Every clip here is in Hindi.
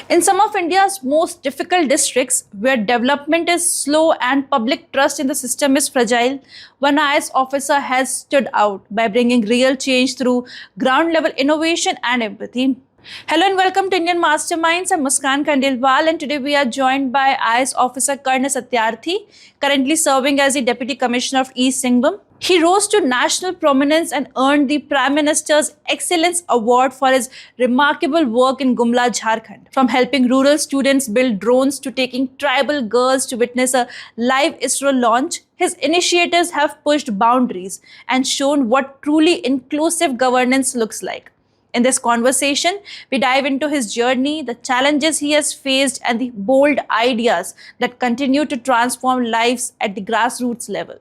In some of India's most difficult districts, where development is slow and public trust in the system is fragile, one IAS officer has stood out by bringing real change through ground level innovation and empathy. Hello and welcome to Indian Masterminds. I'm Muskan Khandelwal, and today we are joined by IAS officer Karna Satyarthi, currently serving as the Deputy Commissioner of East Singhbum. He rose to national prominence and earned the Prime Minister's Excellence Award for his remarkable work in Gumla, Jharkhand. From helping rural students build drones to taking tribal girls to witness a live ISRO launch, his initiatives have pushed boundaries and shown what truly inclusive governance looks like. In this conversation, we dive into his journey, the challenges he has faced, and the bold ideas that continue to transform lives at the grassroots level.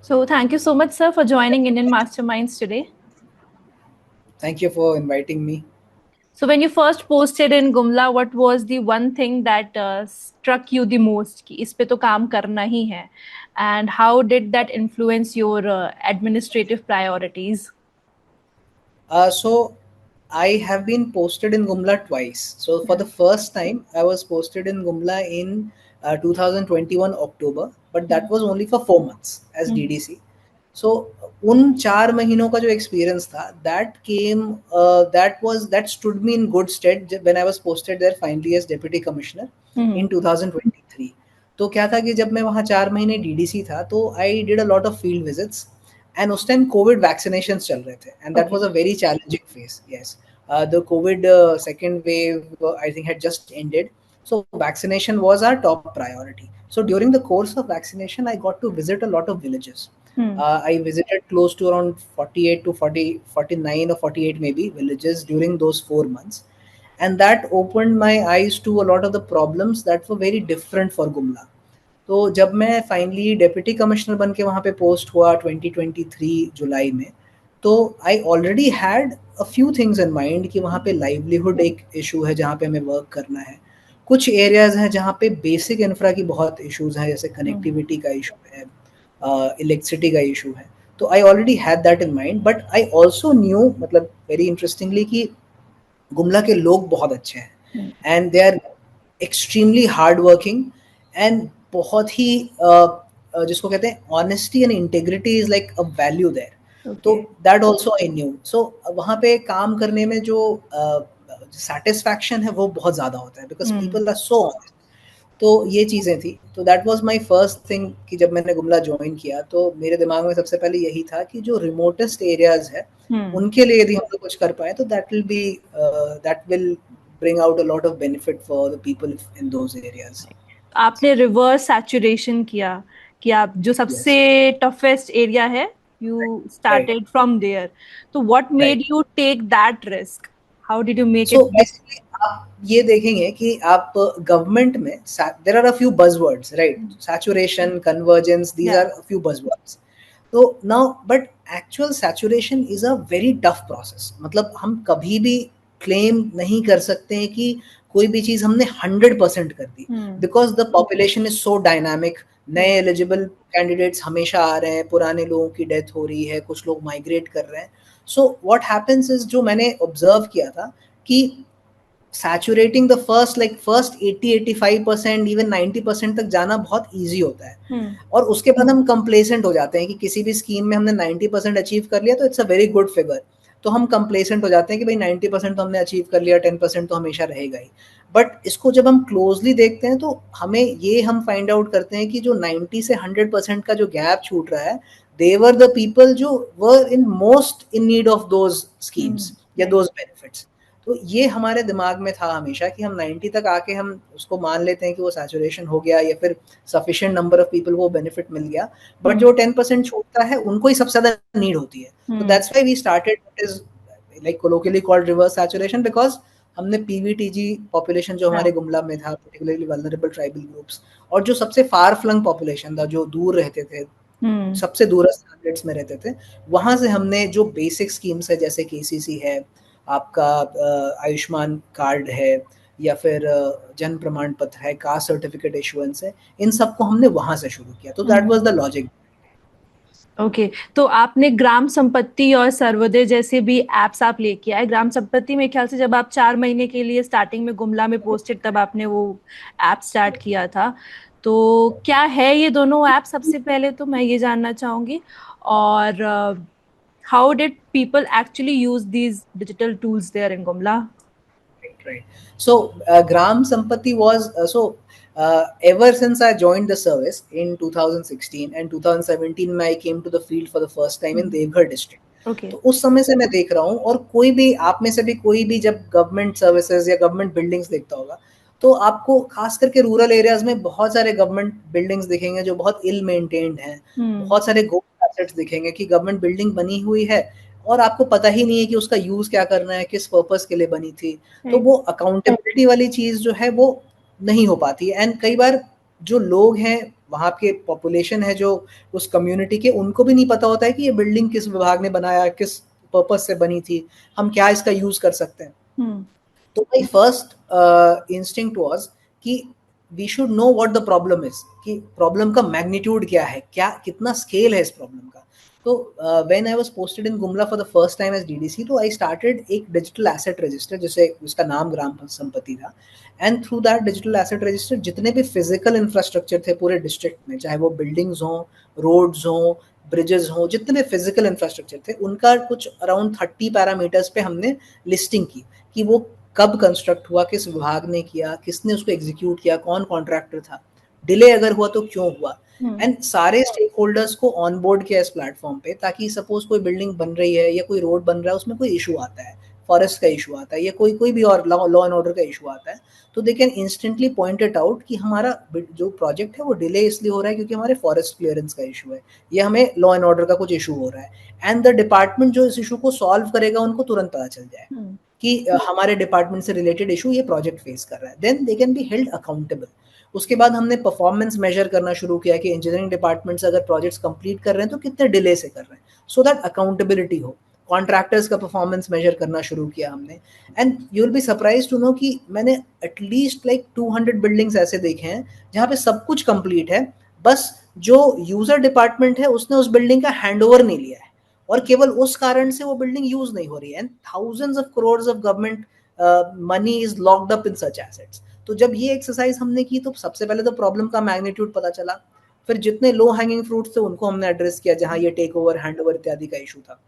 So, thank you so much, sir, for joining Indian Masterminds today. Thank you for inviting me. So, when you first posted in Gumla, what was the one thing that struck you the most? कि इस पे तो काम करना ही है. And how did that influence your administrative priorities? So I have been posted in Gumla twice. So for the first time, I was posted in Gumla in 2021 October, but that was only for 4 months as DDC. So उन 4 महीनों का जो experience था, that stood me in good stead when I was posted there finally as Deputy Commissioner in 2023. तो क्या था कि जब मैं वहाँ 4 महीने DDC था, तो I did a lot of field visits. And उस टाइम कोविड वैक्सीनेशन चल रहे थे and that was a very challenging phase. Yes, the Covid second wave I think had just ended, so vaccination was our top priority. So during the course of vaccination, I got to visit a lot of villages. I visited close to around 48 to 49 or 48 maybe villages during those 4 months, and that opened my eyes to a lot of the problems that were very different for Gumla. तो जब मैं फाइनली डेप्यूटी कमिश्नर बन के वहाँ पे पोस्ट हुआ 2023 जुलाई में, तो I already had a few things in mind कि वहाँ पे लाइवलीहुड एक इशू है जहाँ पे हमें वर्क करना है. कुछ एरियाज हैं जहाँ पे बेसिक इंफ्रा की बहुत इश्यूज हैं, जैसे कनेक्टिविटी का इशू है, इलेक्ट्रिसिटी का इशू है. तो I already had that in mind, but I also knew, मतलब वेरी इंटरेस्टिंगली, कि गुमला के लोग बहुत अच्छे हैं and they are extremely hard working and बहुत ही जिसको कहते हैं honesty and integrity is like a value there. तो that also I knew. So वहाँ पे काम करने में जो सेटिस्फैक्शन है वो बहुत ज़्यादा होता है because people are so honest. तो ये चीज़ें थी. तो that was my first thing कि जब मैंने गुमला ज्वाइन किया तो मेरे दिमाग में सबसे पहले यही था कि जो रिमोटेस्ट एरियाज है उनके लिए यदि हम लोग कुछ कर पाए तो that will bring out a lot of benefit for the people in those areas. आपने रिवर्स सैचुरेशन किया कि आप जो सबसे टफेस्ट एरिया है यू स्टार्टेड फ्रॉम देयर. तो what made you take that risk? How did you make it? So basically आप ये देखेंगे कि आप गवर्नमेंट में there are a few buzzwords, right? Saturation, convergence, these are a few buzzwords. तो now but actual saturation is a very tough process. मतलब हम कभी भी क्लेम नहीं कर सकते हैं कि कोई भी चीज हमने 100% कर दी, because the population is so dynamic. नए एलिजिबल कैंडिडेट्स हमेशा आ रहे हैं, पुराने लोगों की डेथ हो रही है, कुछ लोग माइग्रेट कर रहे हैं. सो व्हाट हैपेंस इज, जो मैंने ऑब्जर्व किया था कि सैचुरेटिंग द फर्स्ट 80-85%, इवन 90% तक जाना बहुत ईजी होता है. और उसके बाद हम कंप्लेसेंट हो जाते हैं कि किसी भी स्कीम में हमने 90% अचीव कर लिया तो it's a very good figure. तो हम कंप्लेसेंट हो जाते हैं कि भाई 90% तो हमने अचीव कर लिया, 10% तो हमेशा रहेगा ही. बट इसको जब हम क्लोजली देखते हैं तो हमें ये हम फाइंड आउट करते हैं कि जो 90 से 100% का जो गैप छूट रहा है, दे वर द पीपल जो were in most in need of those schemes या दोज बेनिफिट्स. तो ये हमारे दिमाग में था हमेशा कि हम 90 तक आके हम उसको मान लेते हैं कि वो सैचुरेशन हो गया या फिर सफिशिएंट नंबर ऑफ पीपल को बेनिफिट मिल गया. बट जो 10% छूटता है उनको ही सबसे ज्यादा नीड होती है. तो that's why we started what is like colloquially called reverse saturation, because हमने पीवीटीजी पॉपुलेशन जो हमारे गुमला में था, पर्टिकुलरली वल्नरेबल ट्राइबल ग्रुप्स, और जो सबसे फार फ्लंग पॉपुलेशन था, जो दूर रहते थे, सबसे दूरस्थ स्टेट्स में रहते थे, वहां से हमने जो बेसिक स्कीम्स है जैसे केसीसी है, आपका आयुष्मान कार्ड है, या फिर जन्म प्रमाण पत्र है, कास्ट सर्टिफिकेट इशुएंस है, इन सबको हमने वहां से शुरू किया। तो that was the logic. Okay, तो आपने ग्राम संपत्ति और सर्वोदय जैसे भी एप्स आप लेके आए। ग्राम संपत्ति में ख्याल से जब आप 4 महीने के लिए स्टार्टिंग में गुमला में पोस्टेड, तब आपने वो ऐप स्टार्ट किया था। तो क्या है ये दोनों ऐप, सबसे पहले तो मैं ये जानना चाहूंगी। और how did people actually use these digital tools there in Gumla? Right. So Gram Sampati was ever since I joined the service in 2016 and 2017 में I came to the field for the first time in Devghar district. Okay. तो उस समय से मैं देख रहा हूँ, और कोई भी आप में से भी कोई भी जब गवर्नमेंट सर्विसेज या गवर्नमेंट बिल्डिंग्स देखता होगा, तो आपको खास करके रूरल एरियाज में बहुत सारे गवर्नमेंट बिल्डिंग्स दिखेंगे जो बहुत इल मेंटेन्ड हैं। बहुत सारे गोल्ड एसेट्स दिखेंगे कि गवर्नमेंट बिल्डिंग बनी हुई है और आपको पता ही नहीं है कि उसका यूज क्या करना है, किस पर्पस के लिए बनी थी। तो वो अकाउंटेबिलिटी वाली चीज जो है वो नहीं हो पाती है। एंड कई बार जो लोग हैं वहाँ के पॉपुलेशन है जो उस कम्युनिटी के, उनको भी नहीं पता होता है कि ये बिल्डिंग किस विभाग ने बनाया, किस पर्पस से बनी थी, हम क्या इसका यूज कर सकते हैं। तो माई फर्स्ट इंस्टिंक्ट वाज कि we should know what the problem is, कि प्रॉब्लम का मैग्नीट्यूड क्या है, क्या कितना स्केल है इस प्रॉब्लम का। तो when I was posted in Gumla for the first time as DDC, तो आई स्टार्टेड एक डिजिटल एसेट रजिस्टर, जिसे उसका नाम ग्राम संपत्ति था। And through that digital asset register जितने भी फिजिकल इंफ्रास्ट्रक्चर थे पूरे डिस्ट्रिक्ट में, चाहे वो बिल्डिंग्स हों, रोड्स हों, ब्रिजेस हों, जितने भी फिजिकल इंफ्रास्ट्रक्चर थे, उनका कुछ अराउंड 30 पैरामीटर्स पे हमने लिस्टिंग की कि वो कब कंस्ट्रक्ट हुआ, किस विभाग ने किया, किसने उसको एग्जीक्यूट किया, कौन कॉन्ट्रैक्टर था, डिले अगर हुआ तो क्यों हुआ। एंड सारे स्टेक होल्डर्स को ऑन बोर्ड किया इस प्लेटफॉर्म पे, ताकि सपोज कोई बिल्डिंग बन रही है या कोई रोड बन रहा है, उसमें कोई इशू आता है, फॉरेस्ट का इशू आता है या कोई भी और लॉ एंड ऑर्डर का इशू आता है, तो they can instantly point it out कि हमारा जो प्रोजेक्ट है वो डिले इसलिए हो रहा है क्योंकि हमारे फॉरेस्ट क्लियरेंस का इशू है, या हमें लॉ एंड ऑर्डर का कुछ इशू हो रहा है। एंड द डिपार्टमेंट जो इस इशू को सॉल्व करेगा उनको तुरंत पता चल जाए कि हमारे डिपार्टमेंट से रिलेटेड इशू ये प्रोजेक्ट फेस कर रहा है, then they can be held accountable. उसके बाद हमने परफॉर्मेंस मेजर करना शुरू किया कि इंजीनियरिंग डिपार्टमेंट से अगर प्रोजेक्ट्स कंप्लीट कर रहे हैं तो कितने डिले से कर रहे हैं, सो दैट अकाउंटेबिलिटी हो। कॉन्ट्रैक्टर्स का परफॉर्मेंस मेजर करना शुरू किया हमने। And you will be surprise to know कि मैंने एटलीस्ट लाइक 200 बिल्डिंग्स ऐसे देखे हैं जहाँ पे सब कुछ कंप्लीट है, बस जो यूजर डिपार्टमेंट है उसने उस बिल्डिंग का हैंडओवर नहीं लिया है, और केवल उस कारण से वो बिल्डिंग यूज नहीं हो रही है। And thousands of crores of government money is locked up in such assets. तो जब ये एक्सरसाइज हमने की तो सबसे पहले तो प्रॉब्लम का मैग्नीट्यूड पता चला, फिर जितने लो हैंगिंग फ्रूट्स थे उनको हमने एड्रेस किया जहां ये टेक ओवर, हैंड ओवर इत्यादि का इशू था।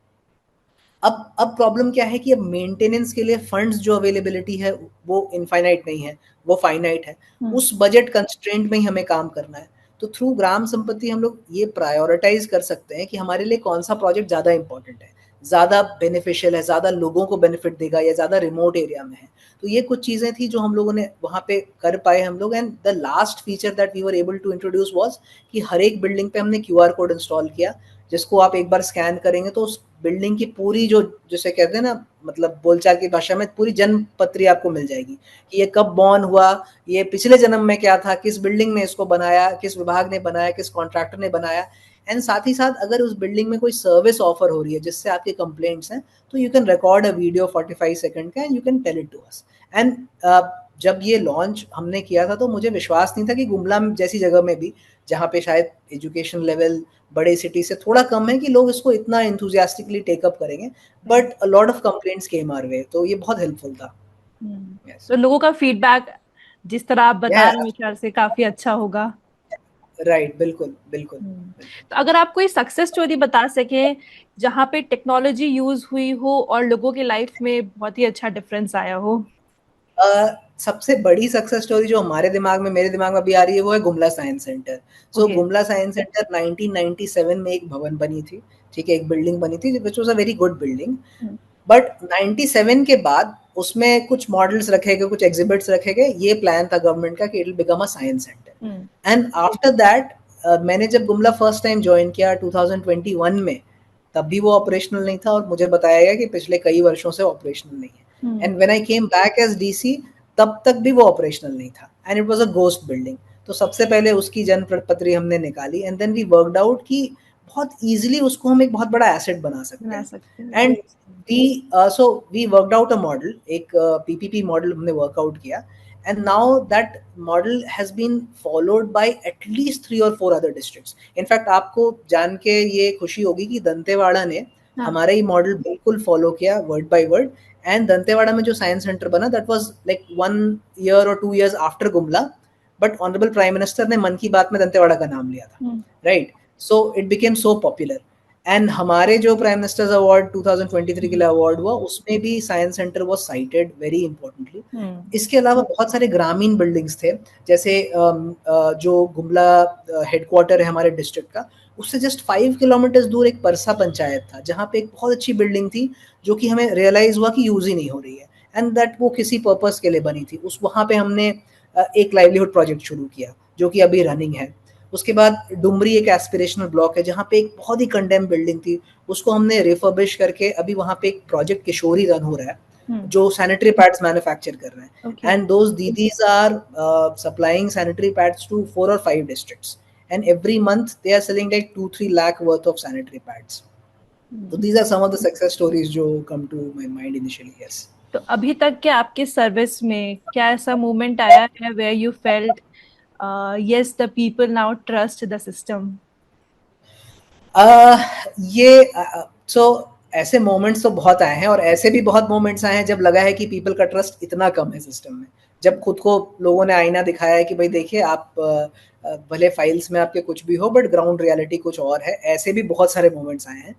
अब प्रॉब्लम क्या है कि अब मेंटेनेंस के लिए फंड्स जो अवेलेबिलिटी है वो इनफाइनाइट नहीं है, वो फाइनाइट है। उस बजट कंस्ट्रेंट में ही हमें काम करना है। तो थ्रू ग्राम संपत्ति हम लोग ये प्रायोरिटाइज कर सकते हैं कि हमारे लिए कौन सा प्रोजेक्ट ज़्यादा इंपॉर्टेंट है, ज़्यादा बेनिफिशियल है, ज़्यादा लोगों को बेनिफिट देगा या ज़्यादा रिमोट एरिया में है। तो ये कुछ चीज़ें थी जो हम लोगों ने वहाँ पे कर पाए हम लोग। And the last feature that we were able to introduce was कि हर एक बिल्डिंग पे हमने क्यूआर कोड इंस्टॉल किया, जिसको आप एक बार स्कैन करेंगे तो उस बिल्डिंग की पूरी जो जिसे कहते हैं ना, मतलब बोलचाल की भाषा में, पूरी जन्म पत्री आपको मिल जाएगी कि ये कब बॉर्न हुआ, ये पिछले जन्म में क्या था, किस बिल्डिंग ने इसको बनाया, किस विभाग ने बनाया, किस कॉन्ट्रैक्टर ने बनाया। एंड साथ ही साथ अगर उस बिल्डिंग में कोई सर्विस ऑफर हो रही है जिससे आपके कंप्लेंट्स हैं, तो you can record a video 45 second का and you can tell it to us. And जब ये लॉन्च हमने किया था तो मुझे विश्वास नहीं था कि गुमला जैसी जगह में भी, जहाँ पे शायद एजुकेशन लेवल बड़े सिटी से थोड़ा कम है, कि लोग इसको इतना एंथुसियास्टिकली टेकअप करेंगे। But a lot of complaints came our way, तो ये बहुत हेल्पफुल था। तो लोगों का फीडबैक जिस तरह आप बता रहे हैं, मेरे ख्याल से काफी अच्छा होगा। राइट, बिल्कुल बिल्कुल। तो अगर आप कोई सक्सेस स्टोरी बता सके जहाँ पे टेक्नोलॉजी यूज हुई हो और लोगों की लाइफ में बहुत ही अच्छा डिफरेंस आया हो। सबसे बड़ी सक्सेस स्टोरी जो हमारे दिमाग में, मेरे दिमाग में अभी आ रही है, वो है गुमला साइंस सेंटर। सो गुमला साइंस सेंटर 1997 में एक भवन बनी थी, ठीक है, एक बिल्डिंग बनी थी which was a very good building. But 97 के बाद उसमें कुछ मॉडल्स रखे गए, कुछ एग्जिबिट्स रखे गए। ये प्लान था गवर्नमेंट का कि it will become a science centre. And after that मैंने जब गुमला फर्स्ट टाइम ज्वाइन किया 2021 में, तब भी वो ऑपरेशनल नहीं था, और मुझे बताया गया कि पिछले कई वर्षों से ऑपरेशनल नहीं है। And when I came back as DC, तब तक भी वो ऑपरेशनल नहीं था, and it was a ghost building. तो सबसे पहले उसकी जन्म पत्री हमने निकाली, and then we worked out कि बहुत ईजिली उसको हम एक बहुत बड़ा एसेट बना सकते बना हैं. सकते हैं. And we worked out a model, एक पीपीपी मॉडल हमने वर्कआउट किया, and now that model has been followed by at least 3 or 4 other districts. In fact, आपको जान के ये खुशी होगी कि दंतेवाड़ा ने हाँ. हमारा ही मॉडल बिल्कुल फॉलो किया word by word. And Dantewada में जो साइंस सेंटर बना, that was like 1 year or 2 years after Gumla, but honourable prime minister ने मन की बात में दंतेवाड़ा का नाम लिया था, right? So it became so popular. And हमारे जो प्राइम मिनिस्टर्स अवार्ड 2023 के लिए अवार्ड हुआ, उसमें भी science centre was cited very importantly. इसके अलावा बहुत सारे ग्रामीण बिल्डिंग्स थे, जैसे जो गुमला हेडक्वार्टर है हमारे डिस्ट्रिक्ट का, उससे जस्ट 5 किलोमीटर दूर एक परसा पंचायत था, जहाँ पे एक बहुत अच्छी बिल्डिंग थी, जो कि हमें रियलाइज हुआ कि यूज ही नहीं हो रही है, एंड दैट वो किसी पर्पस के लिए बनी थी. उस वहाँ पे हमने एक लाइवलीहुड प्रोजेक्ट शुरू किया, जो कि अभी रनिंग है. उसके बाद डुमरी एक एस्पिरेशनल ब्लॉक है, जहाँ पे एक बहुत ही कंडेम बिल्डिंग थी, उसको हमने रिफर्बिश करके अभी वहाँ पे एक प्रोजेक्ट किशोरी रन हो रहा है, जो सैनिटरी पैड्स मैन्युफैक्चर कर रहे हैं. Okay. एंड दोज दीदीज are supplying sanitary pads to 4 or 5 districts, and every month they are selling like 2-3 lakh worth of sanitary pads. So these are some of the success stories जो come to my mind initially. Yes. तो अभी तक के आपके सर्विस में क्या ऐसा मोमेंट आया है where you felt yes the people now trust the system? ये सो ऐसे मोमेंट्स तो बहुत आए हैं, और ऐसे भी बहुत मोमेंट्स आए हैं जब लगा है कि पीपल का ट्रस्ट इतना कम है सिस्टम में, जब खुद को लोगों ने आईना दिखाया है कि भाई देखिए आप भले फाइल्स में आपके कुछ भी हो, बट ग्राउंड रियलिटी कुछ और है. ऐसे भी बहुत सारे मोमेंट्स आए हैं.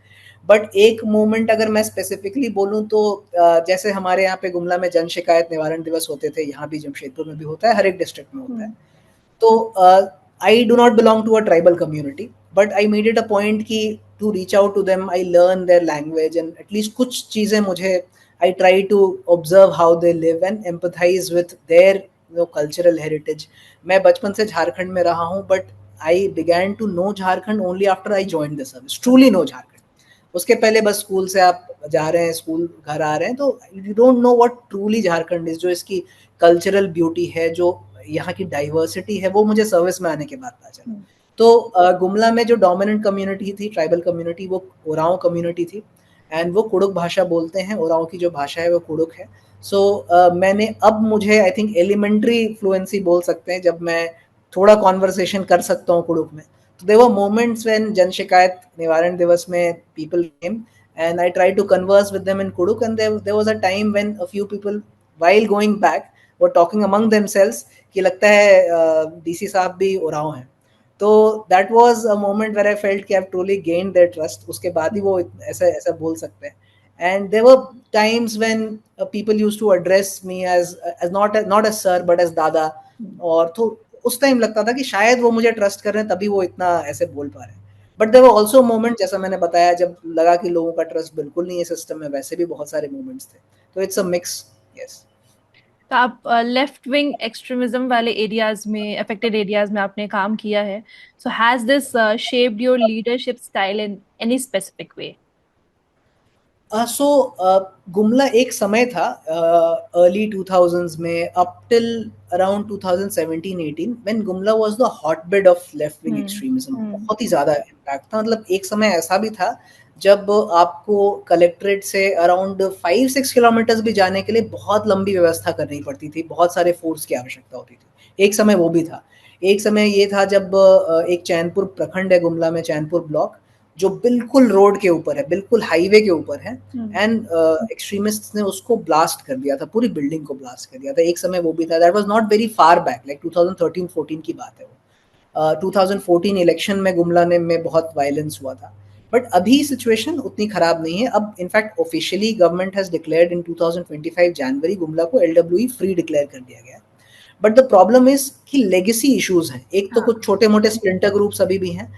बट एक मोमेंट अगर मैं स्पेसिफिकली बोलूँ तो जैसे हमारे यहाँ पे गुमला में जन शिकायत निवारण दिवस होते थे, यहाँ भी जमशेदपुर में भी होता है, हर एक डिस्ट्रिक्ट में होता है. तो I do not belong to a tribal community, but I made it a point कि to reach out to them, I learn their language, and at least कुछ चीज़ें मुझे I try to observe how they live and empathize with their cultural heritage. मैं बचपन से झारखंड में रहा हूँ, but I began to know Jharkhand only after I joined the service. Truly know Jharkhand. उसके पहले बस स्कूल से आप जा रहे हैं, स्कूल घर आ रहे हैं, तो you don't know what truly Jharkhand is, जो इसकी कल्चरल ब्यूटी है, जो यहाँ की डाइवर्सिटी है, वो मुझे सर्विस में आने के बाद पता चला. तो गुमला में जो डोमिनेंट कम्युनिटी थी, ट्राइबल कम्युनिटी, वो ओराव कम्युनिटी थी, एंड वो कुड़ुक भाषा बोलते हैं. ओराव की जो भाषा है वो कुड़ुक है. सो मैंने अब मुझे आई थिंक एलिमेंट्री फ्लुएंसी बोल सकते हैं, जब मैं थोड़ा कॉन्वर्सेशन कर सकता हूँ कुड़ुक में. So there were moments when Jan Shikayat Nivaran Divas mein people came, and I tried to converse with them in Kuduk, and there was a time when a few people, while going back, were talking among themselves कि लगता है DC साहब भी उराव हैं. तो that was a moment where I felt कि I've truly gained their trust. उसके बाद ही वो ऐसा बोल सकते हैं. And there were times when people used to address me as not as sir but as dada, और तो उस टाइम लगता था कि शायद वो मुझे ट्रस्ट कर रहे हैं, तभी वो इतना ऐसे बोल पा रहे हैं. But there were also moment, जैसा मैंने बताया, जब लगा कि लोगों का ट्रस्ट बिल्कुल नहीं है सिस्टम में. वैसे भी बहुत सारे मोमेंट्स थे. तो इट्स अ मिक्स. यस. तो आप लेफ्ट विंग एक्सट्रीमिज्म वाले एरियाज में, अफेक्टेड एरियाज में आपने काम किया है. So has this shaped your leadership style in any specific way? So Gumla एक समय था अर्ली 2000s में, up till around 2017-18, when Gumla was the hotbed of left wing extremism. बहुत ही ज़्यादा इम्पैक्ट था. मतलब एक समय ऐसा भी था जब आपको कलेक्ट्रेट से अराउंड 5-6 किलोमीटर्स भी जाने के लिए बहुत लंबी व्यवस्था करनी पड़ती थी, बहुत सारे फोर्स की आवश्यकता होती थी. एक समय वो भी था. एक समय ये था जब एक चैनपुर प्रखंड है गुमला में, चैनपुर ब्लॉक, जो बिल्कुल रोड के ऊपर है, बिल्कुल हाईवे के ऊपर है, एंड एक्सट्रीमिस्ट्स ने उसको ब्लास्ट कर दिया था, पूरी बिल्डिंग को ब्लास्ट कर दिया था. एक समय वो भी था. That was not very far back, like 2013-14 की बात है वो. 2014 इलेक्शन में गुमला में बहुत वायलेंस हुआ था. बट अभी सिचुएशन उतनी खराब नहीं है. अब in fact officially government has declared इन 2025 जनवरी गुमला को LWE फ्री डिक्लेयर कर दिया गया. बट द प्रॉब्लम इज कि लेगेसी इश्यूज हैं. एक तो कुछ छोटे मोटे स्प्लिंटर ग्रुप्स अभी भी हैं,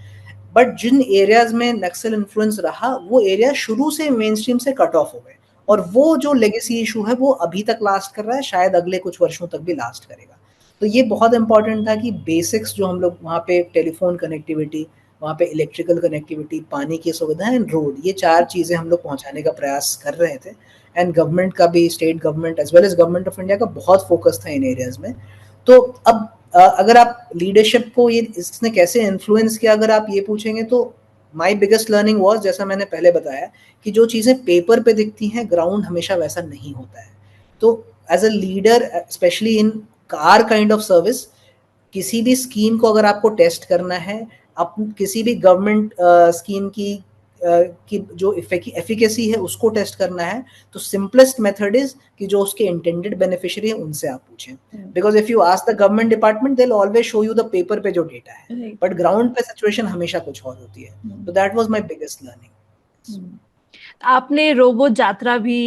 बट जिन एरियाज में नक्सल इन्फ्लुएंस रहा, वो एरिया शुरू से मेन स्ट्रीम से कट ऑफ हो गए, और वो जो लेगेसी इशू है वो अभी तक लास्ट कर रहा है, शायद अगले कुछ वर्षों तक भी लास्ट करेगा. तो ये बहुत इंपॉर्टेंट था कि बेसिक्स जो हम लोग वहाँ पे, टेलीफोन कनेक्टिविटी, वहाँ पे इलेक्ट्रिकल कनेक्टिविटी, पानी की सुविधा एंड रोड, ये 4 चीज़ें हम लोग पहुँचाने का प्रयास कर रहे थे. एंड गवर्नमेंट का भी, state government as well as government of India का बहुत फोकस था इन एरियाज में. तो अब अगर आप लीडरशिप को ये इसने कैसे इन्फ्लुएंस किया, अगर आप ये पूछेंगे, तो माय बिगेस्ट लर्निंग वाज, जैसा मैंने पहले बताया, कि जो चीज़ें पेपर पे दिखती हैं, ग्राउंड हमेशा वैसा नहीं होता है। तो as a leader, specially in car kind of service, किसी भी स्कीम को अगर आपको टेस्ट करना है, किसी भी गवर्नमेंट स्कीम की जो एफिकेसी है उसको टेस्ट करना है, तो सिंपलेस्ट मेथड इज कि जो उसके इंटेंडेड बेनिफिशियरी है उनसे आप पूछें। Because if you ask the government department, they will always show you the paper पे जो डेटा है, राइट। बट ग्राउंड पे सिचुएशन हमेशा कुछ और होती है। तो that was my biggest learning. आपने रोबो यात्रा भी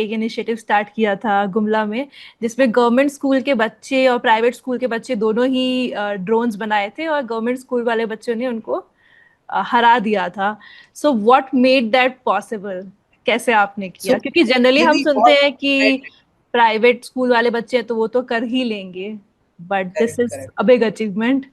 एक इनिशिएटिव स्टार्ट किया था गुमला में, जिसमें गवर्नमेंट स्कूल के बच्चे और प्राइवेट स्कूल के बच्चे दोनों ही ड्रोन्स बनाए थे, और गवर्नमेंट स्कूल वाले बच्चों ने उनको हरा दिया था। So what made that possible? कैसे आपने किया? सो क्योंकि जनरली ये हम भी सुनते बहुत हैं कि प्राइवेट स्कूल वाले बच्चे हैं तो वो तो कर ही लेंगे, but this correct, is correct. A big achievement.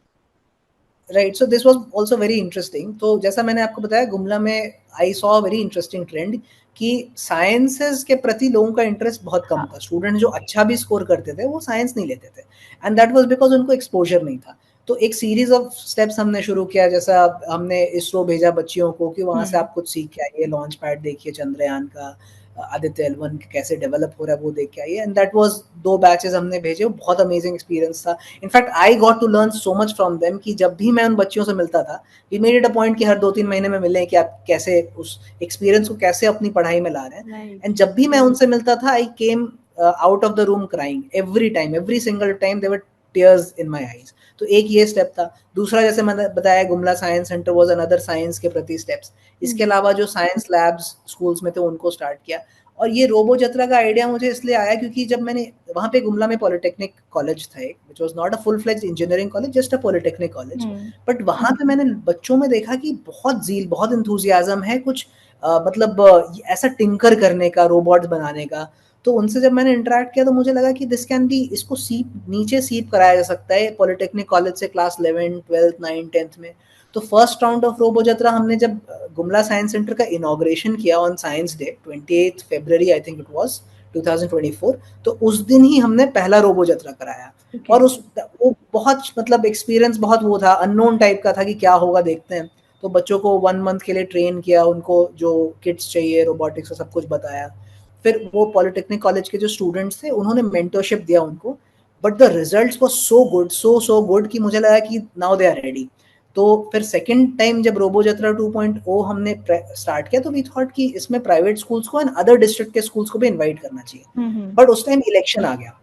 Right, so this was also very interesting. तो जैसा मैंने आपको बताया, गुमला में I saw a very interesting trend कि साइंसेस के प्रति लोगों का इंटरेस्ट बहुत कम हाँ। था। स्टूडेंट जो अच्छा भी स्कोर करते थे वो साइंस नहीं लेते थे, एंड दैट वाज बिकॉज उनको एक्सपोजर नहीं था। तो एक सीरीज ऑफ स्टेप्स हमने शुरू किया, जैसा हमने इसरो भेजा बच्चियों को कि वहाँ से आप कुछ सीख के आइए, लॉन्च पैड देखिए चंद्रयान का, आदित्य L1 कैसे डेवलप हो रहा है वो देख के आइए। एंड दैट वाज 2 बैचेस हमने भेजे, वो बहुत अमेजिंग एक्सपीरियंस था। In fact I got to learn so much from them कि जब भी मैं उन बच्चियों से मिलता था, we made it a point कि हर 2-3 महीने में मिलें कि आप कैसे उस एक्सपीरियंस को कैसे अपनी पढ़ाई में ला रहे हैं। राइट। एंड जब भी मैं उनसे मिलता था, I came out of the room crying every time, every single time there were tears in my eyes. तो एक ये स्टेप था। दूसरा, जैसे मैंने बताया, Gumla science centre was another science के प्रति स्टेप्स। इसके अलावा जो साइंस लैब्स स्कूल्स में थे उनको स्टार्ट किया। और ये रोबो जत्रा का आइडिया मुझे इसलिए आया क्योंकि जब मैंने वहाँ पे गुमला में पॉलिटेक्निक कॉलेज था एक, which was not a full fledged engineering college, just a polytechnic college. But वहाँ पे मैंने बच्चों में देखा कि बहुत ज़ील, बहुत एंथुसियाज्म है कुछ, मतलब ऐसा टिंकर करने का, रोबोट्स बनाने का। तो उनसे जब मैंने इंटरैक्ट किया तो मुझे लगा कि दिस कैन बी, इसको सीप नीचे सीप कराया जा सकता है पॉलिटेक्निक कॉलेज से क्लास 11, 12, 9, 10th में। तो फर्स्ट राउंड ऑफ रोबो जत्रा हमने जब गुमला साइंस सेंटर का इनॉग्रेशन किया on science day 28 February I think it was 2024, तो उस दिन ही हमने पहला रोबो जत्रा कराया। और उस वो बहुत, मतलब एक्सपीरियंस बहुत वो था, अननोन टाइप का था कि क्या होगा देखते हैं। तो बच्चों को 1 मंथ के लिए ट्रेन किया, उनको जो किट्स चाहिए रोबोटिक्स का सब कुछ बताया। फिर वो पॉलिटेक्निक कॉलेज के जो स्टूडेंट्स थे उन्होंने मेंटरशिप दिया उनको। But the results was so good, so good कि मुझे लगा कि नाउ दे आर रेडी। तो फिर सेकंड टाइम जब रोबो जत्रा 2.0 हमने स्टार्ट किया, तो वी थॉट कि इसमें प्राइवेट स्कूल्स को एंड अदर डिस्ट्रिक्ट के स्कूल्स को भी इनवाइट करना चाहिए। बट उस टाइम इलेक्शन आ गया,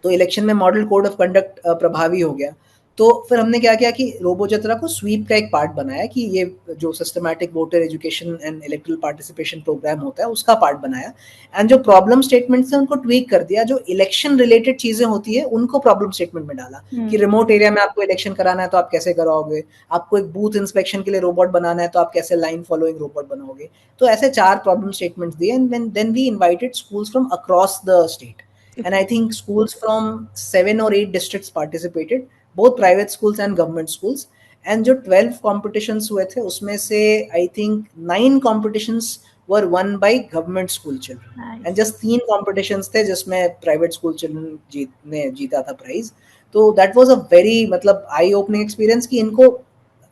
तो इलेक्शन में मॉडल कोड ऑफ कंडक्ट प्रभावी हो गया। तो फिर हमने क्या किया कि रोबो जत्रा को स्वीप का एक पार्ट बनाया, कि ये जो systematic voter education and electoral participation programme होता है उसका पार्ट बनाया। एंड जो प्रॉब्लम स्टेटमेंट्स हैं उनको ट्वीक कर दिया, जो इलेक्शन रिलेटेड चीजें होती है उनको प्रॉब्लम स्टेटमेंट में डाला। कि रिमोट एरिया में आपको इलेक्शन कराना है तो आप कैसे कराओगे, आपको एक बूथ इंस्पेक्शन के लिए रोबोट बनाना है तो आप कैसे लाइन फॉलोइंग रोबोट बनाओगे। तो ऐसे 4 प्रॉब्लम स्टेटमेंट्स दिए, and then we invited schools from across the state. And I think schools from 7 or 8 districts participated, both private schools and government schools. And जो 12 competitions हुए थे उसमें से I think 9 competitions were won by government school children, and just 3 competitions थे जिसमें private school children जीता था प्राइज। तो that was a very, मतलब eye opening experience कि इनको,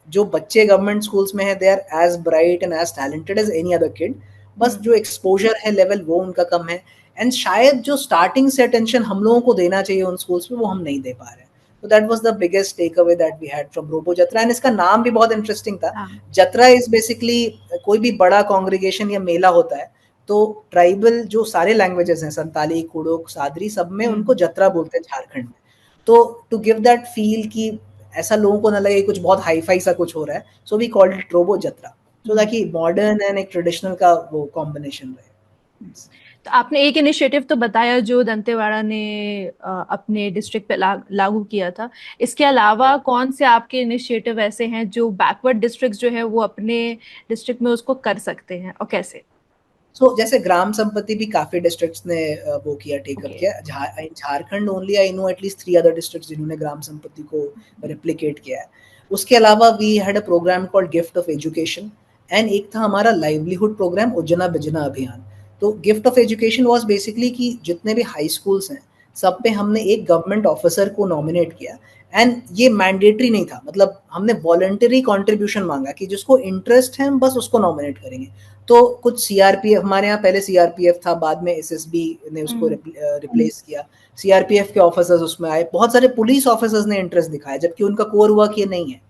जो बच्चे गवर्नमेंट स्कूल्स में है, they are as bright and as talented as any other kid, बस जो एक्सपोजर है लेवल वो उनका कम है। एंड शायद जो स्टार्टिंग से अटेंशन हम लोगों को देना चाहिए उन स्कूल्स में वो हम नहीं दे पा रहे हैं। तो that was the biggest takeaway that we had from Robo Jatra. And इसका नाम भी बहुत इंटरेस्टिंग था। जत्रा इज बेसिकली, कोई भी बड़ा कांग्रीगेशन या मेला होता है तो ट्राइबल जो सारे लैंग्वेजेस हैं, संताली, कुड़ुक, सादरी, सब में उनको जत्रा बोलते हैं झारखंड में। तो टू गिव दैट फील कि ऐसा लोगों को ना लगे कुछ बहुत हाई फाई सा कुछ हो रहा है, so we called it Robo Jatra, so ताकि मॉडर्न एंड एक ट्रेडिशनल का वो कॉम्बिनेशन रहे। तो आपने एक इनिशिएटिव तो बताया जो दंतेवाड़ा ने अपने डिस्ट्रिक्ट पे लागू किया था। इसके अलावा कौन से आपके इनिशिएटिव ऐसे हैं जो बैकवर्ड डिस्ट्रिक्ट जो है वो अपने डिस्ट्रिक्ट में उसको कर सकते हैं, और कैसे? जैसे ग्राम संपत्ति भी काफी डिस्ट्रिक्ट्स ने वो किया, टेकअप किया। Jharkhand only I know at least 3 other districts जिन्होंने ग्राम संपत्ति को रेप्लिकेट किया है। उसके अलावा we had a programme called gift of education, and एक था हमारा लाइवलीहुड प्रोग्राम उज्जना बिजना अभियान। तो gift of education was basically कि जितने भी हाई स्कूल्स हैं, सब पे हमने एक गवर्नमेंट ऑफिसर को नॉमिनेट किया, एंड ये मैंडेटरी नहीं था, मतलब हमने वॉलंटरी कंट्रीब्यूशन मांगा कि जिसको इंटरेस्ट है हम बस उसको नॉमिनेट करेंगे। तो कुछ सीआरपीएफ, हमारे यहाँ पहले सीआरपीएफ था, बाद में एसएसबी ने उसको रिप्लेस किया, सीआरपीएफ के ऑफिसर्स उसमें आए, बहुत सारे पुलिस ऑफिसर्स ने इंटरेस्ट दिखाया, जबकि उनका कोर वर्क ये नहीं है।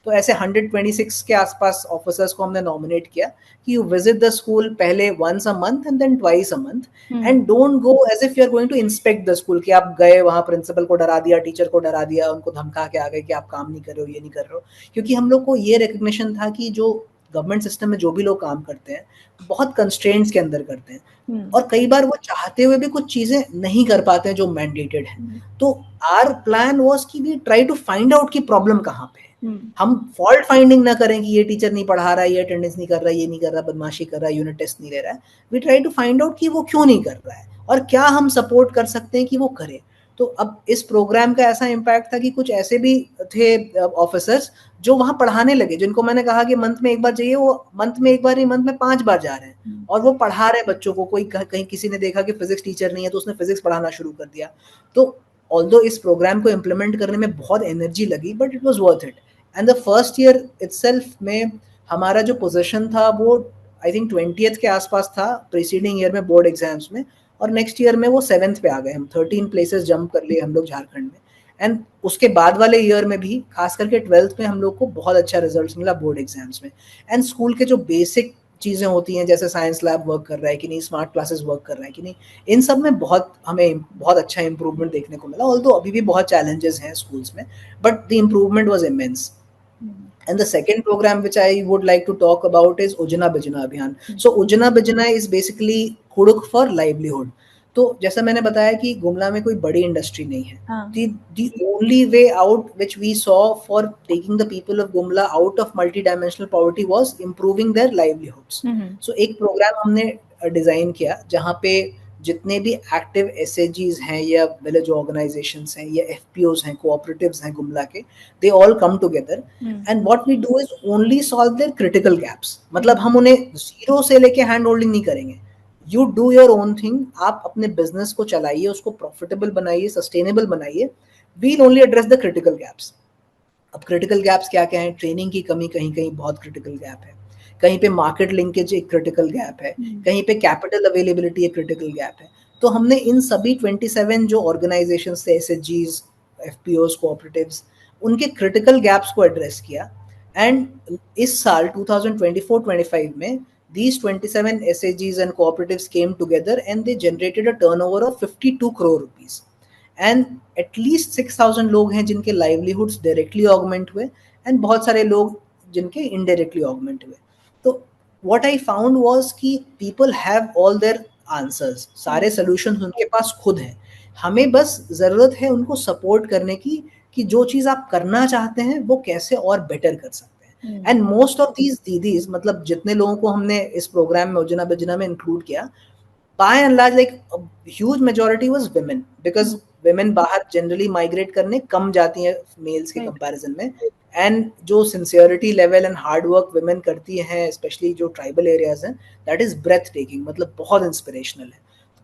तो ऐसे 126 के आसपास ऑफिसर्स को हमने नॉमिनेट किया कि यू विजिट द स्कूल पहले once a month and then twice a month, and don't go as if you are going to inspect the school, कि आप गए वहां प्रिंसिपल को डरा दिया, टीचर को डरा दिया, उनको धमका के आ गए कि आप काम नहीं कर रहे हो, ये नहीं कर रहे हो। क्योंकि हम लोग को ये रिकग्निशन था कि जो गवर्नमेंट सिस्टम में जो भी लोग काम करते हैं बहुत कंस्ट्रेंट्स के अंदर करते हैं, और कई बार वो चाहते हुए भी कुछ चीजें नहीं कर पाते हैं जो मैंडेटेड है। तो आर प्लान वाज कि we try to find out की प्रॉब्लम कहाँ पे है। हम फॉल्ट फाइंडिंग ना करें कि ये टीचर नहीं पढ़ा रहा है, ये अटेंडेंस नहीं कर रहा है, ये नहीं कर रहा, बदमाशी कर रहा है, यूनिट टेस्ट नहीं ले रहा है। We try to find out कि वो क्यों नहीं कर रहा है और क्या हम सपोर्ट कर सकते हैं कि वो करे। तो अब इस प्रोग्राम का ऐसा इम्पैक्ट था कि कुछ ऐसे भी थे ऑफिसर्स जो वहां पढ़ाने लगे, जिनको मैंने कहा कि मंथ में एक बार जाइए, वो मंथ में एक बार नहीं, मंथ में 5 बार जा रहे हैं और वो पढ़ा रहे हैं बच्चों को। कोई कहीं किसी ने देखा कि फिजिक्स टीचर नहीं है तो उसने फिजिक्स पढ़ाना शुरू कर दिया। तो ऑल्दो इस प्रोग्राम को इम्प्लीमेंट करने में बहुत एनर्जी लगी, but it was worth it. And the first year itself में हमारा जो पोजीशन था वो आई थिंक 20th के आसपास था प्रीसीडिंग ईयर में बोर्ड एग्जाम्स में, और नेक्स्ट ईयर में वो 7th पे आ गए हम, 13 प्लेसेस जंप कर लिए हम लोग झारखंड में। एंड उसके बाद वाले ईयर में भी, खास करके 12th में, हम लोग को बहुत अच्छा रिजल्ट मिला बोर्ड एग्जाम्स में। एंड स्कूल के जो बेसिक चीज़ें होती हैं, जैसे साइंस लैब वर्क कर रहा है कि नहीं, स्मार्ट क्लासेस वर्क कर रहा है कि नहीं, इन सब में हमें बहुत अच्छा इंप्रूवमेंट देखने को मिला। ऑल्दो अभी भी बहुत चैलेंजेस हैं स्कूल्स में, but the improvement was immense. And the second program which I would like to talk about is Ujjana Bijna Abhiyan. So Ujjana Bijna is basically Kuduk for livelihood. तो जैसा मैंने बताया कि गुमला में कोई बड़ी इंडस्ट्री नहीं है, the only way out which we saw for taking the people of Gumla out of multi-dimensional poverty was improving their livelihoods. So एक प्रोग्राम हमने डिजाइन किया जहाँ पे जितने भी एक्टिव एसएजीज हैं या विलेज ऑर्गेनाइजेशंस हैं या एफपीओज हैं, कोऑपरेटिव्स हैं गुमला के, they all come together and what we do is only solve their critical gaps. मतलब हम उन्हें जीरो से लेके हैंड होल्डिंग नहीं करेंगे, you do your own thing, आप अपने बिजनेस को चलाइए, उसको प्रॉफिटेबल बनाइए, सस्टेनेबल बनाइए, we'll only address the critical gaps. अब क्रिटिकल गैप्स क्या क्या है? ट्रेनिंग की कमी कहीं कहीं बहुत क्रिटिकल गैप है, कहीं पे मार्केट लिंकेज एक क्रिटिकल गैप है, कहीं पे कैपिटल अवेलेबिलिटी एक क्रिटिकल गैप है। तो हमने इन सभी 27 जो ऑर्गेनाइजेशंस थे, एसएचजीज, एफपीओज, कोऑपरेटिव्स, उनके क्रिटिकल गैप्स को एड्रेस किया। एंड इस साल 2024-25 में these 27 SAGs and cooperatives came together and they generated a turnover of 52 crore rupees. And at least 6,000 लोग हैं जिनके लाइवलीहुड्स डायरेक्टली ऑगमेंट हुए, एंड बहुत सारे लोग जिनके इनडायरेक्टली ऑगमेंट हुए। तो व्हाट आई फाउंड वाज कि people have all their answers, सारे सॉल्यूशंस उनके पास खुद हैं, हमें बस ज़रूरत है उनको सपोर्ट करने की कि जो चीज़ आप करना चाहते हैं वो कैसे और बेटर कर सकते हैं। And most of these didis, मतलब जितने लोगों को हमने इस प्रोग्राम में उजना बिजना में इंक्लूड किया, by and large like a huge majority was women, because women बाहर जनरली माइग्रेट करने कम जाती हैं मेल्स के कंपैरिजन में, एंड जो sincerity level and hard work women करती हैं, स्पेशली जो ट्राइबल एरियाज हैं, दैट इज ब्रेथ टेकिंग, मतलब बहुत इंस्पिरेशनल है।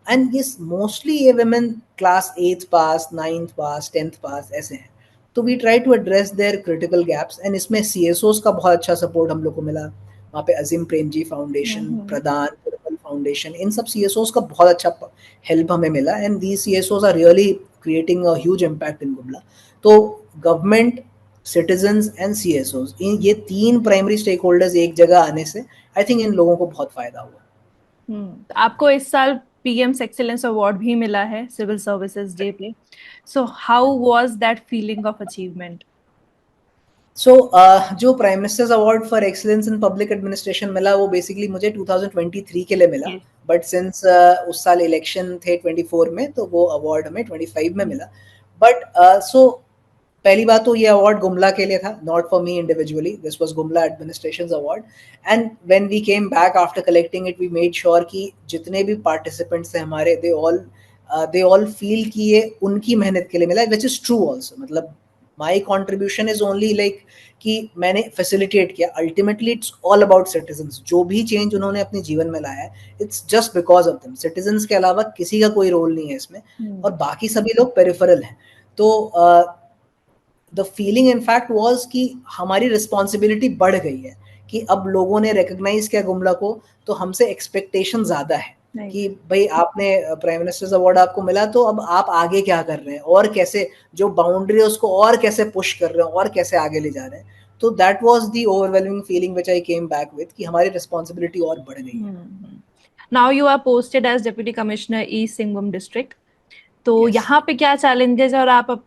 एंड ये मोस्टली ये women क्लास 8th पास, 9th पास, 10th पास ऐसे हैं। तो we try to address their critical gaps, and इसमें CSOs का बहुत अच्छा सपोर्ट हम लोग को मिला। वहाँ पे अजीम प्रेमजी फाउंडेशन, प्रदान फाउंडेशन, इन सब CSOs का बहुत अच्छा हेल्प हमें मिला, and these CSOs are really creating a huge impact in Gumla. तो गवर्नमेंट, सिटीजंस एंड CSOs, ये 3 प्राइमरी स्टेक होल्डर्स एक जगह आने से आई थिंक इन लोगों को बहुत फायदा हुआ। आपको इस साल पीएम्स एक्सीलेंस अवार्ड भी मिला है सिविल सर्विसेज डे पे, so how was that feeling of achievement? So जो prime minister's award for excellence in public administration मिला वो बेसिकली मुझे 2023 के लिए मिला, बट सिंस उस साल इलेक्शन थे 24 में, तो वो अवार्ड हमें 25 में मिला। बट सो पहली बात तो ये अवार्ड गुमला के लिए था, not for me individually, this was Gumla administration's award. And when we came back after collecting it, we made sure कि जितने भी पार्टिसिपेंट्स थे हमारे, दे ऑल फील कि ये उनकी मेहनत के लिए मिला, विच इज ट्रू ऑल्सो। मतलब my contribution is only like कि मैंने फैसिलिटेट किया. Ultimately it's all about citizens. जो भी चेंज उन्होंने अपने जीवन में लाया है, it's just because of them. Citizens के अलावा किसी का कोई रोल नहीं है इसमें, और बाकी सभी लोग पेरिफेरल हैं. तो the feeling in fact was कि हमारी रिस्पॉन्सिबिलिटी बढ़ गई है, कि अब लोगों ने रिकग्नाइज किया गुमला को, तो हमसे एक्सपेक्टेशन ज्यादा है कि भाई आपने प्राइम मिनिस्टर्स अवार्ड आपको मिला, तो अब आप आगे क्या कर रहे हैं, और कैसे जो बाउंड्री है उसको और कैसे पुश कर रहे हैं, और कैसे आगे ले जा रहे हैं. तो that was the overwhelming feeling which I came back with, कि हमारी रिस्पॉन्सिबिलिटी और बढ़ गई है. Now you are posted as deputy commissioner east Singhbhum district. तो Yes. यहाँ पे क्या चैलेंजेस, और आप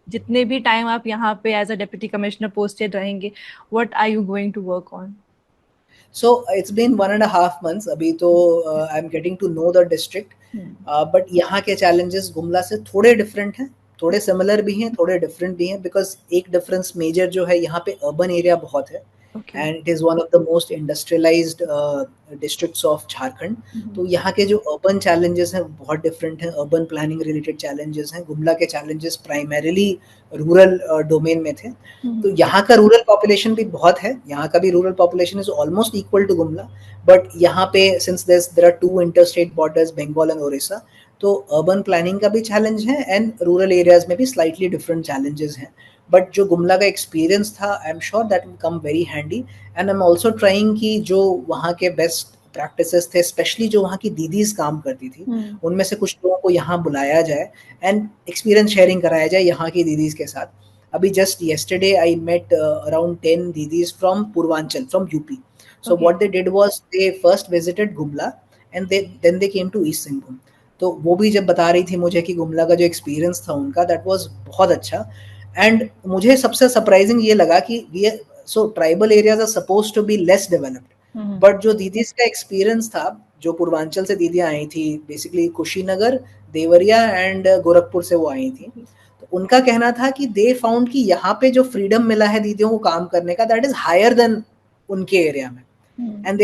जितने भी टाइम आप यहाँ पे as a deputy commissioner posted रहेंगे, what are you going to work on? So it's been 1.5 months. अभी तो I'm getting to know the district. But यहाँ के challenges गुमला से थोड़े different हैं, थोड़े similar भी हैं, थोड़े different भी हैं, because एक difference major जो है, यहाँ पे urban area बहुत है. Okay. And it is one of the most industrialized districts of Jharkhand. तो यहाँ के जो urban challenges हैं बहुत different हैं. Urban planning related challenges हैं. गुमला के challenges primarily rural domain में थे. तो यहाँ का रूरल पॉपुलेशन भी बहुत है. यहाँ का भी rural population is almost equal to Gumla, but यहाँ पे since there are two interstate borders, Bengal and Odisha, तो अर्बन प्लानिंग का भी चैलेंज है, एंड रूरल एरियाज में भी स्लाइटली डिफरेंट चैलेंजेस हैं. बट जो गुमला का एक्सपीरियंस था, I am sure that will come very handy. And I am also trying कि जो वहाँ के बेस्ट प्रैक्टिसेस थे, स्पेशली जो वहाँ की दीदीज काम करती थी, उनमें से कुछ लोगों को यहाँ बुलाया जाए एंड एक्सपीरियंस शेयरिंग कराया जाए यहाँ की दीदीज के साथ. Abhi just yesterday I met around 10 didis from Purvanchal, from UP. So what they did was they first visited Gumla and then they came to East Singhbhum. तो वो भी जब बता रही थी मुझे कि गुमला का जो एक्सपीरियंस था उनका, दैट वाज बहुत अच्छा. एंड मुझे सबसे सरप्राइजिंग ये लगा कि so tribal areas are suppose to be less developed, but जो दीदीज का एक्सपीरियंस था, जो पूर्वांचल से दीदियाँ आई थी, बेसिकली कुशीनगर, देवरिया एंड गोरखपुर से वो आई थी, उनका कहना था कि दे फाउंड कि यहाँ पे जो फ्रीडम मिला है दीदियों को काम करने का, दैट इज हायर देन उनके एरिया में. And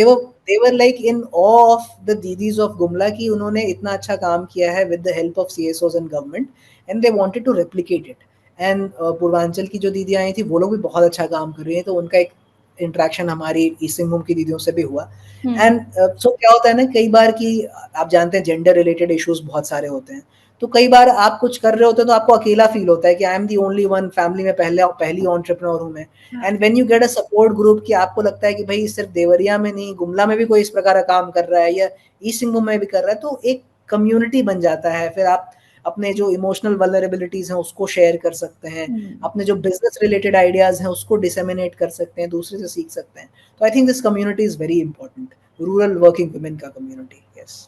they were like in awe of the didis of Gumla कि उन्होंने इतना अच्छा काम किया है with the help of CSOs and government, and they wanted to replicate it. and Purvanchal की जो दीदियाँ आई थी वो लोग भी बहुत अच्छा काम कर रही हैं, तो उनका एक इंट्रैक्शन हमारी ईस्ट सिंहभूम की दीदियों से भी हुआ. एंड सो क्या होता है ना, कई बार कि आप जानते हैं जेंडर रिलेटेड इश्यूज बहुत सारे होते हैं, तो कई बार आप कुछ कर रहे होते हैं तो आपको अकेला फील होता है कि I am the only one, family में पहली एंटरप्रेन्योर हूं मैं. And when you get a support group कि आपको लगता है कि भाई सिर्फ देवरिया में नहीं, गुमला में भी कोई इस प्रकार का काम कर रहा है या ईस्ट सिंहभूम में भी कर रहा है, तो एक कम्युनिटी बन जाता है. फिर आप अपने जो इमोशनल वल्नरेबिलिटीज हैं उसको शेयर कर सकते हैं, अपने जो बिजनेस रिलेटेड आइडियाज हैं उसको डिसेमिनेट कर सकते हैं, दूसरे से सीख सकते हैं. तो I think this community is very important, rural working women का community. Yes.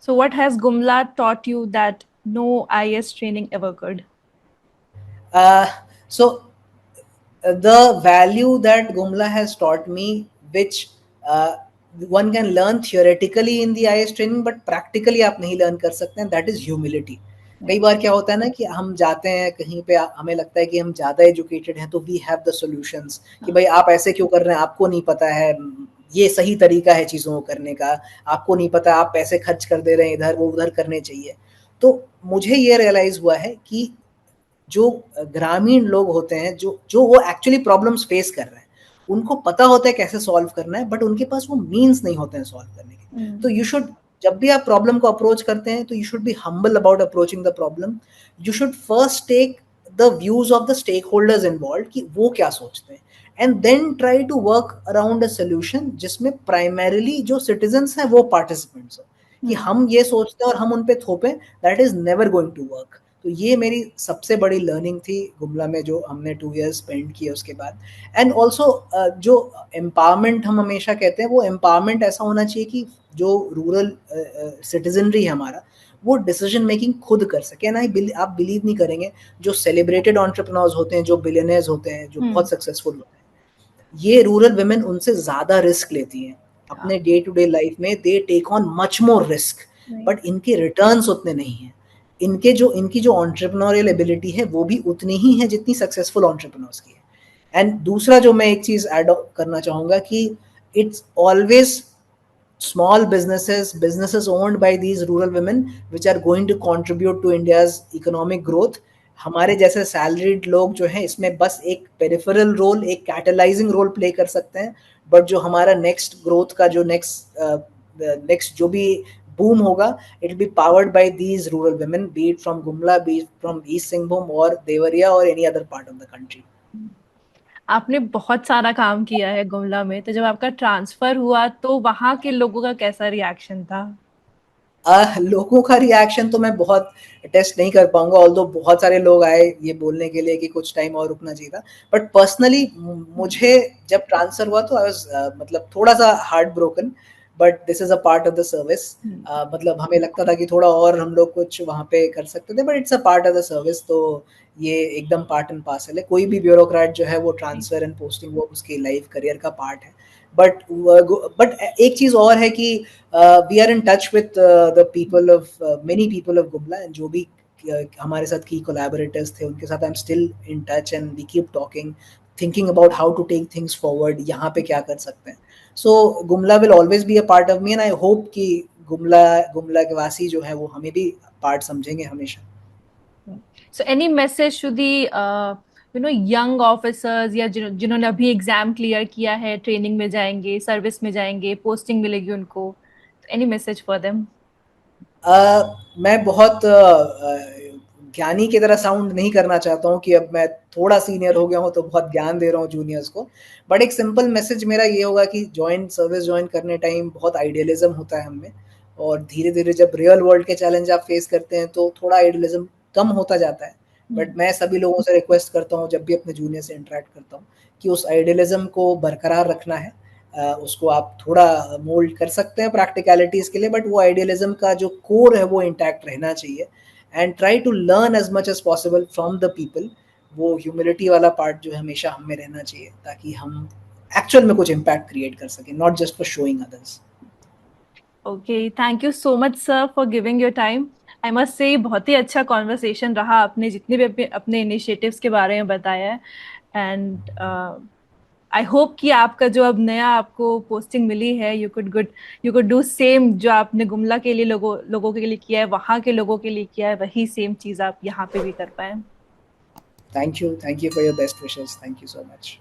So what has Gumla taught you that no IAS training ever could? So the value that Gumla has taught me, which one can learn theoretically in the IAS training, but practically आप नहीं learn कर सकते हैं, that is humility. कई बार क्या होता है ना कि हम जाते हैं कहीं पे, हमें लगता है कि हम ज़्यादा एजुकेटेड हैं तो वी हैव द सॉल्यूशंस, कि भाई आप ऐसे क्यों कर रहे हैं, आपको नहीं पता है ये सही तरीका है चीज़ों को करने का, आपको नहीं पता, आप पैसे खर्च कर दे रहे हैं इधर, वो उधर करने चाहिए. तो मुझे ये रियलाइज़ हुआ है कि जो ग्रामीण लोग होते हैं, जो वो एक्चुअली प्रॉब्लम्स फेस कर रहे हैं, उनको पता होता है कैसे सॉल्व करना है, बट उनके पास वो मीन्स नहीं होते हैं सॉल्व करने के. तो यू शुड, जब भी आप प्रॉब्लम को अप्रोच करते हैं तो you should be humble about approaching the problem. You should first take the views of the stakeholders involve कि वो क्या सोचते हैं, and then try to work around a solution जिसमें प्राइमरीली जो सिटीजन्स हैं वो पार्टिसिपेंट्स हो. कि हम ये सोचते हैं और हम उन पे थोपें, that is never going to work. तो ये मेरी सबसे बड़ी लर्निंग थी गुमला में, जो हमने 2 years स्पेंड किए उसके बाद. एंड ऑल्सो जो एम्पावरमेंट हम हमेशा कहते हैं, वो एम्पावरमेंट ऐसा होना चाहिए कि जो रूरल सिटीजनरी है हमारा, वो डिसीजन मेकिंग खुद कर सके. ना आप बिलीव नहीं करेंगे, जो सेलिब्रेटेड एंटरप्रेन्योर्स होते हैं, जो बिलियनर्स होते हैं, जो बहुत सक्सेसफुल होते हैं, ये रूरल वुमेन उनसे ज़्यादा रिस्क लेती हैं अपने डे टू डे लाइफ में. They take on much more risk, but इनके रिटर्न्स उतने नहीं हैं. इनकी जो एंटरप्रेन्योरियल एबिलिटी है वो भी उतनी ही है जितनी सक्सेसफुल एंटरप्रेन्योर्स की है. एंड दूसरा जो मैं एक चीज़ ऐड करना चाहूँगा कि it's always small businesses owned by these rural women which are going to contribute to India's economic growth. हमारे जैसे सैलरीड लोग जो हैं इसमें बस एक पेरिफेरल रोल, एक कैटलाइजिंग रोल प्ले कर सकते हैं, बट जो हमारा नेक्स्ट ग्रोथ का जो नेक्स्ट जो भी बूम होगा, it will be powered by these rural women, B it from Gumla, B it from east Singhbhum और देवरिया और any other part of the country. आपने बहुत सारा काम किया है गुमला में, तो जब आपका ट्रांसफर हुआ तो वहाँ के लोगों का कैसा रिएक्शन था? लोगों का रिएक्शन तो मैं बहुत टेस्ट नहीं कर पाऊंगा, ऑल्दो बहुत सारे लोग आए ये बोलने के लिए कि कुछ टाइम और रुकना चाहिए था, बट पर्सनली मुझे जब ट्रांसफर हुआ तो आई वाज मतलब थोड़ा सा heart broken, but this is a part of the service. मतलब हमें लगता था कि थोड़ा और हम लोग कुछ वहाँ पे कर सकते थे, but it's a part of the service, तो ये एकदम पार्ट एंड पार्सल है। कोई भी ब्यूरोक्रेट जो है वो ट्रांसफर एंड पोस्टिंग वो उसकी लाइफ करियर का पार्ट है। बट एक चीज और है कि we are in touch with the people of many people of Gumla, and जो भी हमारे साथ की कोलैबोरेटर्स थे उनके साथ I am still in touch and we keep talking, thinking about how to take things forward, यहाँ पे क्या कर सकते हैं। So Gumla will always be a part of me, and I hope कि गुमला गुमला के वासी जो है वो हमें भी पार्ट समझेंगे हमेशा। So any message to the young officers या जिन्होंने अभी एग्जाम क्लियर किया है, ट्रेनिंग में जाएंगे, सर्विस में जाएंगे, पोस्टिंग मिलेगी उनको, एनी मैसेज फॉर देम? मैं बहुत ज्ञानी की तरह साउंड नहीं करना चाहता हूँ कि अब मैं थोड़ा सीनियर हो गया हूँ तो बहुत ज्ञान दे रहा हूँ जूनियर्स को, बट एक सिंपल मैसेज मेरा ये होगा कि सर्विस ज्वाइन करने टाइम बहुत आइडियलिज्म होता है हमें, और धीरे धीरे जब रियल वर्ल्ड के चैलेंज आप फेस करते हैं तो थोड़ा आइडियलिज्म कम होता जाता है। बट मैं सभी लोगों से रिक्वेस्ट करता हूँ जब भी अपने जूनियर से इंटरेक्ट करता हूँ कि उस आइडियलिज्म को बरकरार रखना है। उसको आप थोड़ा मोल्ड कर सकते हैं प्रैक्टिकलिटीज़ के लिए, बट वो आइडियलिज्म का जो कोर है वो इंटैक्ट रहना चाहिए, and try to learn as much as possible from the people. वो ह्यूमिलिटी वाला पार्ट जो है हमेशा हम में रहना चाहिए ताकि हम एक्चुअल में कुछ इम्पैक्ट क्रिएट कर सकें, not just for showing others. Okay, thank you so much sir for giving your time. I must say बहुत ही अच्छा कॉन्वर्सेशन रहा, आपने जितने भी अपने इनिशिएटिव्स के बारे में बताया है। एंड आई होप कि आपका जो अब नया आपको पोस्टिंग मिली है, यू कुड डू सेम जो आपने गुमला के लिए लोगों लोगों के लिए किया है, वहाँ के लोगों के लिए किया है, वही सेम चीज़ आप यहाँ पे भी कर पाए। Thank you for your best wishes, thank you so much.